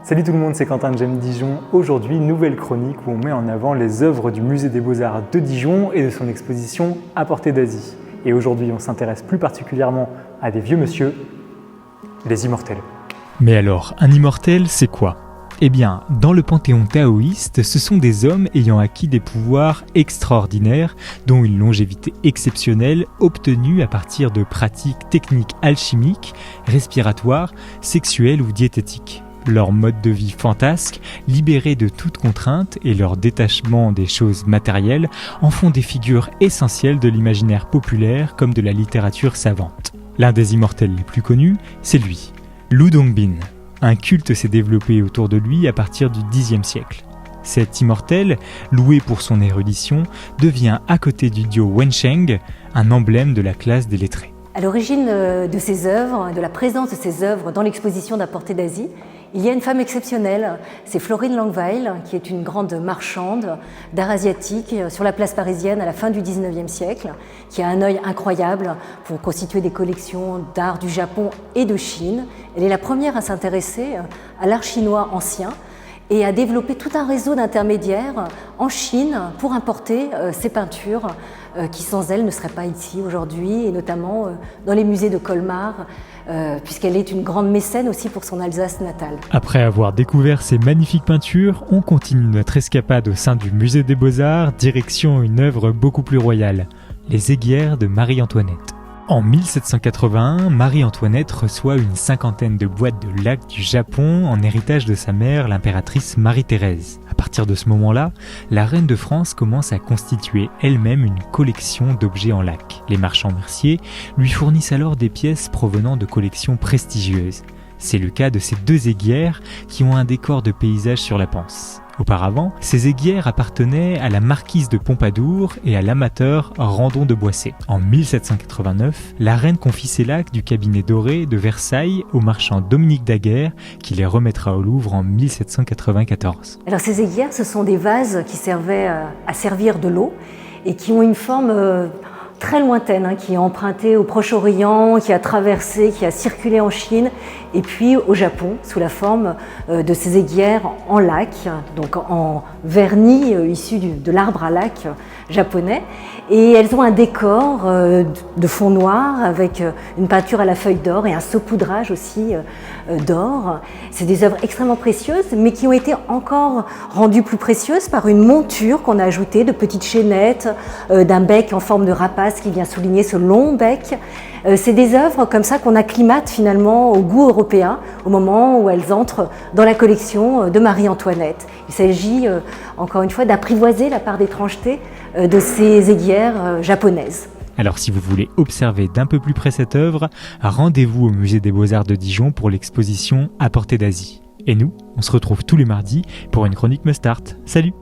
Salut tout le monde, c'est Quentin de J'aime Dijon. Aujourd'hui, nouvelle chronique où on met en avant les œuvres du Musée des Beaux-Arts de Dijon et de son exposition À portée d'Asie. Et aujourd'hui, on s'intéresse plus particulièrement à des vieux monsieur, les immortels. Mais alors, un immortel, c'est quoi ? Eh bien, dans le panthéon taoïste, ce sont des hommes ayant acquis des pouvoirs extraordinaires, dont une longévité exceptionnelle obtenue à partir de pratiques techniques alchimiques, respiratoires, sexuelles ou diététiques. Leur mode de vie fantasque, libéré de toute contrainte et leur détachement des choses matérielles en font des figures essentielles de l'imaginaire populaire comme de la littérature savante. L'un des immortels les plus connus, c'est lui, Lu Dongbin. Un culte s'est développé autour de lui à partir du Xe siècle. Cet immortel, loué pour son érudition, devient à côté du dieu Wensheng un emblème de la classe des lettrés. À l'origine de ces œuvres, de la présence de ces œuvres dans l'exposition d'À portée d'Asie, il y a une femme exceptionnelle, c'est Florine Langweil, qui est une grande marchande d'art asiatique sur la place parisienne à la fin du XIXe siècle, qui a un œil incroyable pour constituer des collections d'art du Japon et de Chine. Elle est la première à s'intéresser à l'art chinois ancien et à développer tout un réseau d'intermédiaires en Chine pour importer ces peintures qui sans elle ne seraient pas ici aujourd'hui, et notamment dans les musées de Colmar, puisqu'elle est une grande mécène aussi pour son Alsace natale. Après avoir découvert ces magnifiques peintures, on continue notre escapade au sein du Musée des Beaux-Arts, direction une œuvre beaucoup plus royale, les aiguières de Marie-Antoinette. En 1781, Marie-Antoinette reçoit une cinquantaine de boîtes de laque du Japon en héritage de sa mère, l'impératrice Marie-Thérèse. À partir de ce moment-là, la reine de France commence à constituer elle-même une collection d'objets en laque. Les marchands merciers lui fournissent alors des pièces provenant de collections prestigieuses. C'est le cas de ces deux aiguières qui ont un décor de paysage sur la panse. Auparavant, ces aiguières appartenaient à la marquise de Pompadour et à l'amateur Randon de Boissé. En 1789, la reine confie ces laques du cabinet doré de Versailles au marchand Dominique Daguerre qui les remettra au Louvre en 1794. Alors ces aiguières, ce sont des vases qui servaient à servir de l'eau et qui ont une forme très lointaine, qui est empruntée au Proche-Orient, qui a traversé, qui a circulé en Chine et puis au Japon sous la forme de ces aiguières en lac, donc en vernis issu de l'arbre à lac japonais. Et elles ont un décor de fond noir avec une peinture à la feuille d'or et un saupoudrage aussi d'or. C'est des œuvres extrêmement précieuses, mais qui ont été encore rendues plus précieuses par une monture qu'on a ajoutée de petites chaînettes, d'un bec en forme de rapace qui vient souligner ce long bec. C'est des œuvres comme ça qu'on acclimate finalement au goût européen au moment où elles entrent dans la collection de Marie-Antoinette. Il s'agit encore une fois d'apprivoiser la part d'étrangeté de ces aiguières japonaises. Alors si vous voulez observer d'un peu plus près cette œuvre, rendez-vous au Musée des Beaux-Arts de Dijon pour l'exposition À portée d'Asie. Et nous, on se retrouve tous les mardis pour une chronique Must Art. Salut!